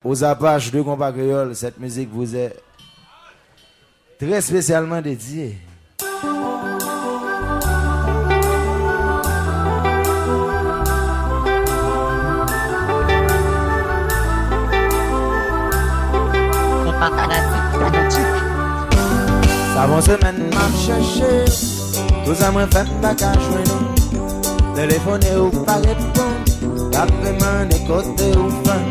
aux Apaches de Compas Créole, cette musique vous est très spécialement dédiée. Ça va semaine m'a cherché, tout ça m'a fait pas qu'à jouer. Téléphone ou pas répondre, appelle-moi des côtés ou fin.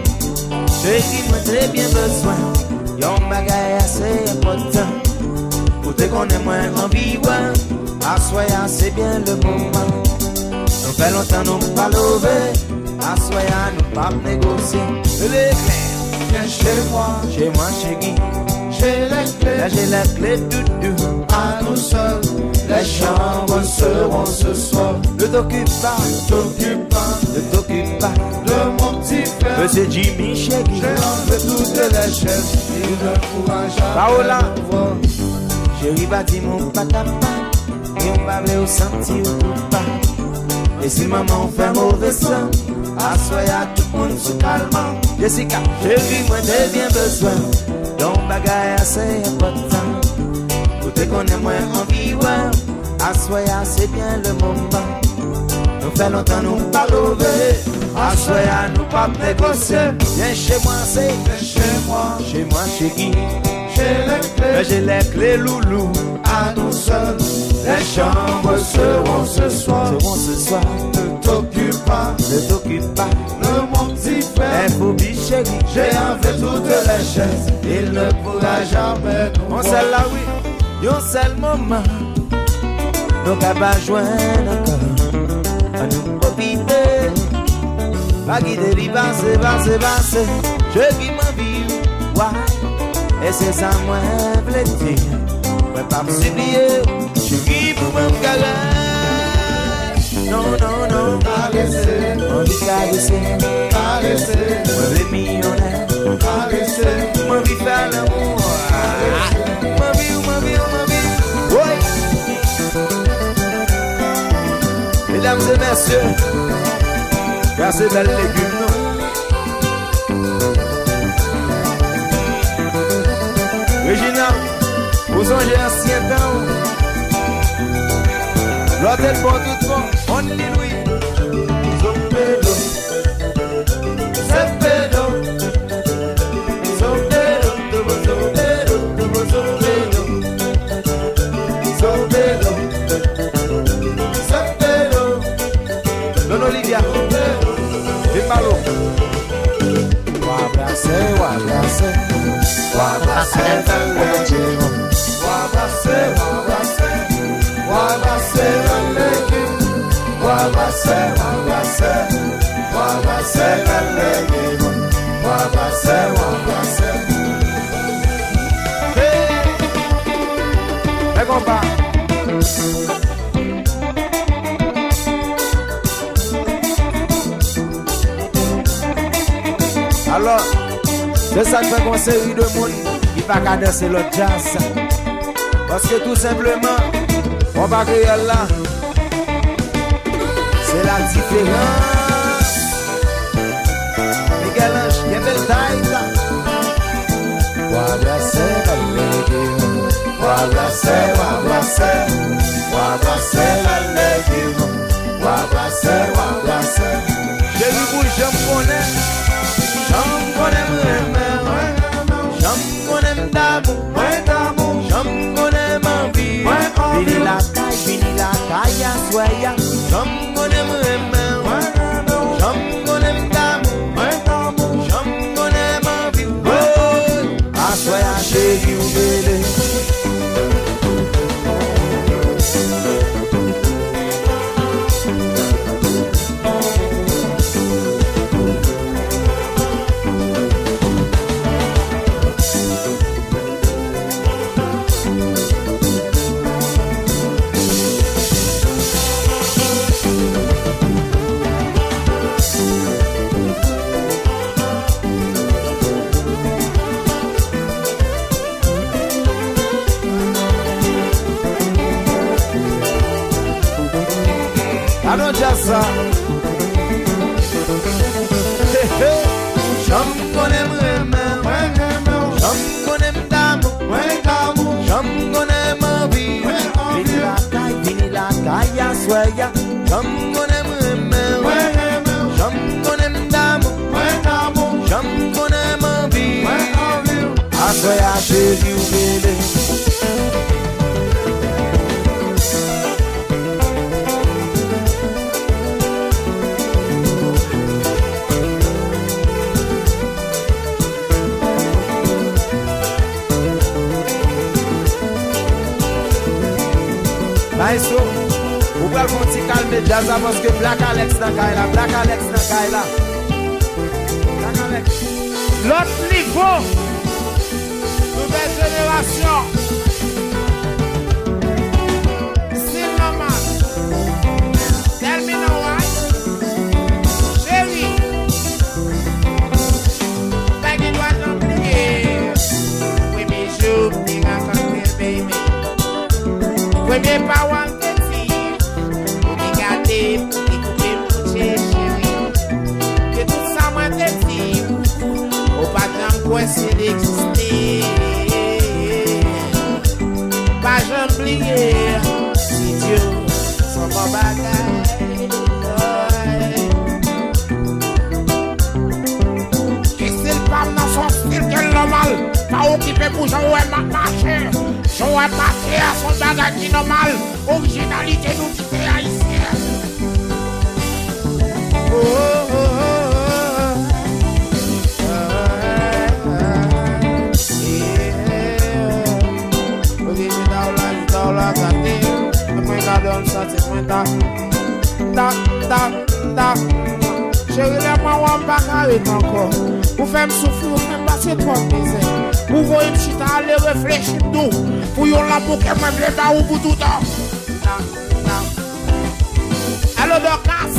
Je dis moi très bien besoin, y'a un bagage assez important. Pour te connaître moins en vivant, assoya c'est bien le moment. Nous fait longtemps nous pas lever, assoya nous pas négocier. L'éclair, viens chez moi chez Guy. J'ai les clés doudou, à nous seuls. Les chambres seront ce soir. Ne t'occupe pas, ne t'occupe pas de mon petit frère. Monsieur Jimmy Shaggy. J'ai enlevé toutes les chaises, il ne pourra jamais. Paola, chérie bâti mon patapa, et on va aller au sentier ou pas. Et si maman fait mauvais sang, assoya tout le monde se calmant. Jessica, chérie, moi j'ai bien besoin. Donc bagaille assez important. Pour te connaître moins en vivant, assoya c'est bien le moment. Nous fait longtemps nous pas lever, assoya nous pas négocier. Viens chez moi c'est, chez moi chez Guy. J'ai les clés loulou, à nous seuls. Les chambres seront ce soir. Ne t'occupe pas, le mon petit frère. Chérie, j'ai enlevé toutes les chaises, il ne pourra jamais nous voir. On seul là oui, un seul moment. Nous pas joindre encore, à nous profiter. Pas guider, passer. Je vis ma vie, ouais. Et c'est ça moi je veux dire. Ouais, pas me supplier, je vis pour me garer. Non, caresser, on dit caresser, moi les millionnaires, caresser, moi vie faire l'amour, ma vie, oui. Mesdames et messieurs, merci belle légumes, Regina, vous songez ancien temps. L'hôtel pour tout le monde, on lit Louis. Sopedo, Don Olivia, et Malo. Alors, c'est ça que fait qu'on série de monde qui va pas danser le jazz. Parce que tout simplement, on va créer là. C'est la différence. Miguel Ange, il y a belle taille. J'ai vu vous, je me connais. Je me connais d'amour. Je me connais ma vie. Vini la caille, soya. Je me connais je me connais d'amour. Je me connais ma vie. Soya chérie ou bébé. Alors Jassa, je me connais Assoy a chéri ou bébé. Maestro, vous pouvez le petit calmer jazz parce que Black Alex dans Kaila, Black Alex dans Kaila. Black Alex. L'autre niveau, nouvelle génération. Still normal. Tell me now why. Chérie, pas qu'il doit t'oublier. Oui, mais je t'ai raconté, baby. Oui, mais pas one petit. Pour regarder, pour écouter mon chérie. Que tout ça m'a dit. Au pas de quoi c'est d'exister. Pas j'oublier. Si Dieu s'en va bagaille. Et c'est le femme dans son style qu'elle normal. Pas occupé pour jouer ma marché. Jouer marché à son bagage qui normal. Originalité nous quitter haïtien. Oh, oh, oh. Chérie, les mamans ont pas carré encore. Vous faites me souffrir, vous faites me passer trop de misère. Vous voyez me chita aller réfléchir nous. Pour yon l'amour que moi je pas ou pour tout le temps. Allo Dorcas,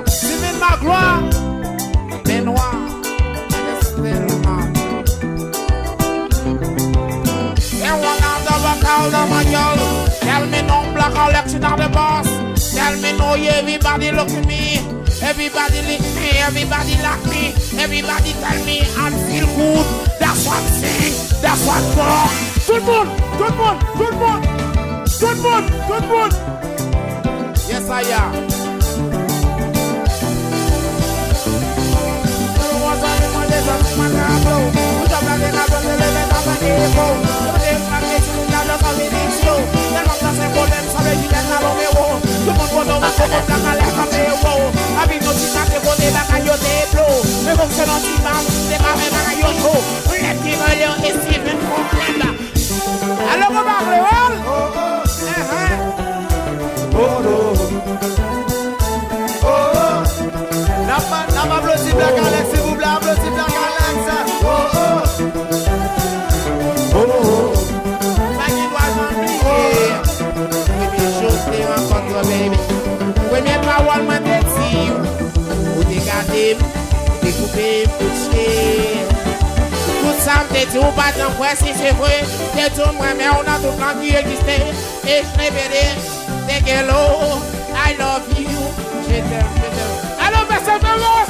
Sylvain Magloire, Benoît, dans ma gueule. Tell me no Black Alex in the boss. Tell me no everybody look at me. Everybody lick me, everybody like me. Everybody tell me I feel good. That's what I'm saying, that's what I'm talk. Tout le monde, tout le monde, tout le monde. Tout le monde, tout le monde. Yes I am. Black Alex, s'il vous plaît, applaudissez Black Alex. Oh oh. Oh oh. Pas qu'il doit s'oublier. Oui, mais je te rencontre, baby. Oui, mais paroles m'ont dit. Vous regardez, vous découpez, vous tirez. Tout ça me dit, ou pas d'en quoi si c'est vrai. C'est tout moi, mais on a tout plan qui existait. Et je n'ai pas dit, c'est hello, I love you. Je t'aime, je t'aime. Alors, monsieur Vélos.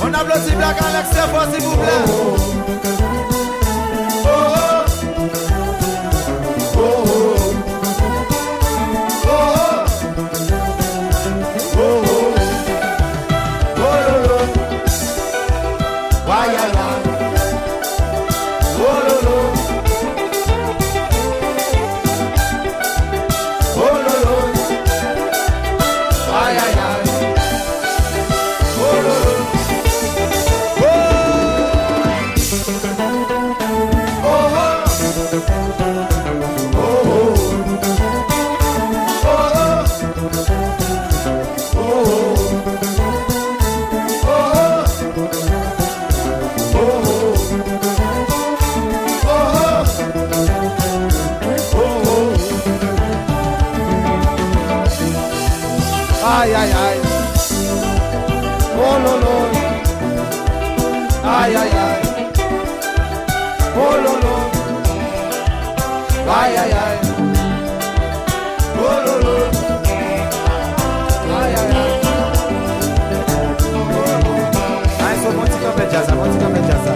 On applaudit Black Alex très fort s'il vous plaît. Aïe aïe aïe. Oh lolo. Aïe aïe aïe. Oh lolo. Aïe aïe aïe. Oh lolo. Aïe aïe aïe. Aïe, so monti comme jazz, monti comme jazz.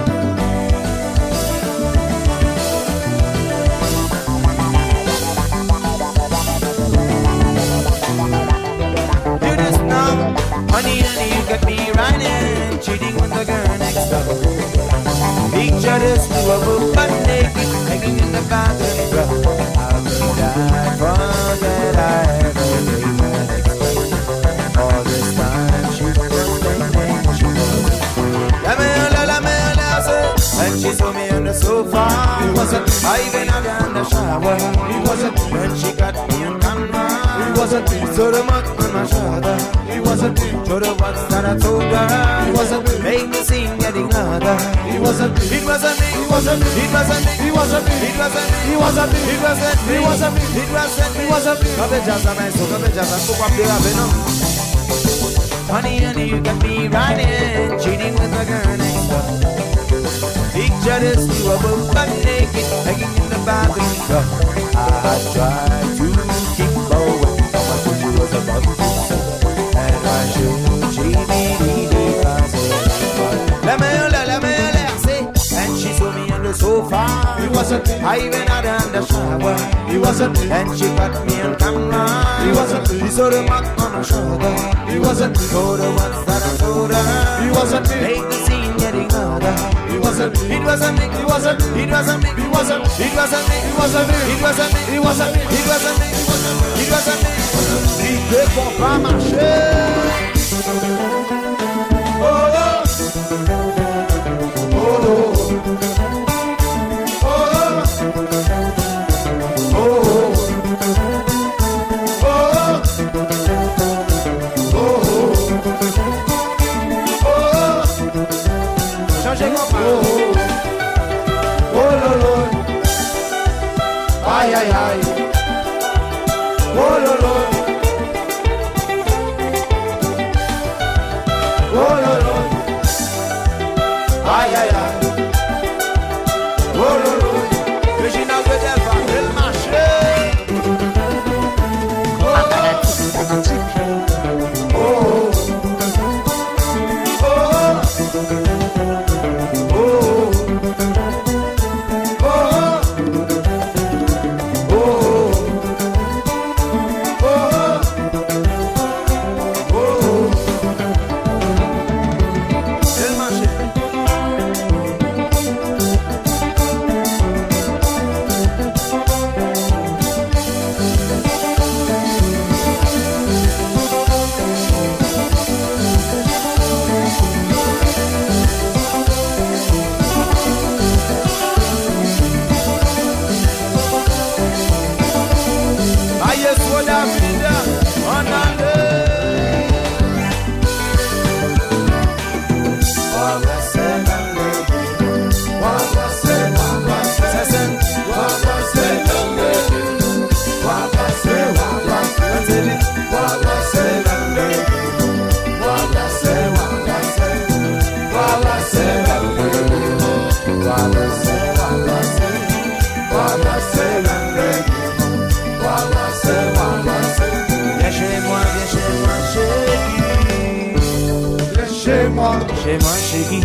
Picture this, we were butt naked, hanging in the bathroom. How could I forget I ever gave her explain? All this time she was thinking she was. And she saw me on the sofa. It wasn't I even in the shower. It wasn't when she got me on camera. It wasn't so the mug on my shoulder. It wasn't so the words that I told her. It wasn't make the scene getting louder. It wasn't me. It wasn't me. It wasn't me. It wasn't me. It wasn't me. It wasn't me. It wasn't me. It wasn't me. It wasn't me. It wasn't me. It wasn't me. Come just a man, so come just a pourquoi plus avec nous. Honey, honey, you got me running, cheating with a girl next door. Picture this, we were both butt naked, hanging in the bathroom door. I tried to keep away from what she was about to say, and why should she be and she saw me on the sofa. It wasn't me. I even had her in the shower. It wasn't me. And she got me on camera. It wasn't me. She saw the mark on her shoulder. It wasn't me. So the ones that I told her. It wasn't me. Make the scene getting harder. It wasn't me. It wasn't me. It wasn't me. It wasn't me. It wasn't me. It wasn't me. It wasn't me. It wasn't me. It wasn't me. It wasn't me. It wasn't me. Il ne faut pas marcher. Oh oh. Oh aïe aïe aïe, oh lolo, oh lolo, aïe aïe aïe, oh lolo, Regina Godel va le marché. Chez moi, chérie,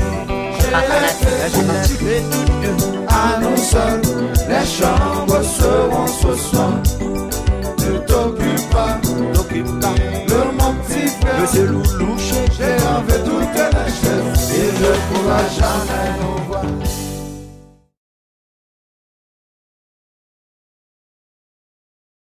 à nous seuls, les chambres seront ce soir. Ne t'occupe pas, le mon petit frère, Monsieur Loulou, j'ai enlevé toutes les chaises, il ne pourra jamais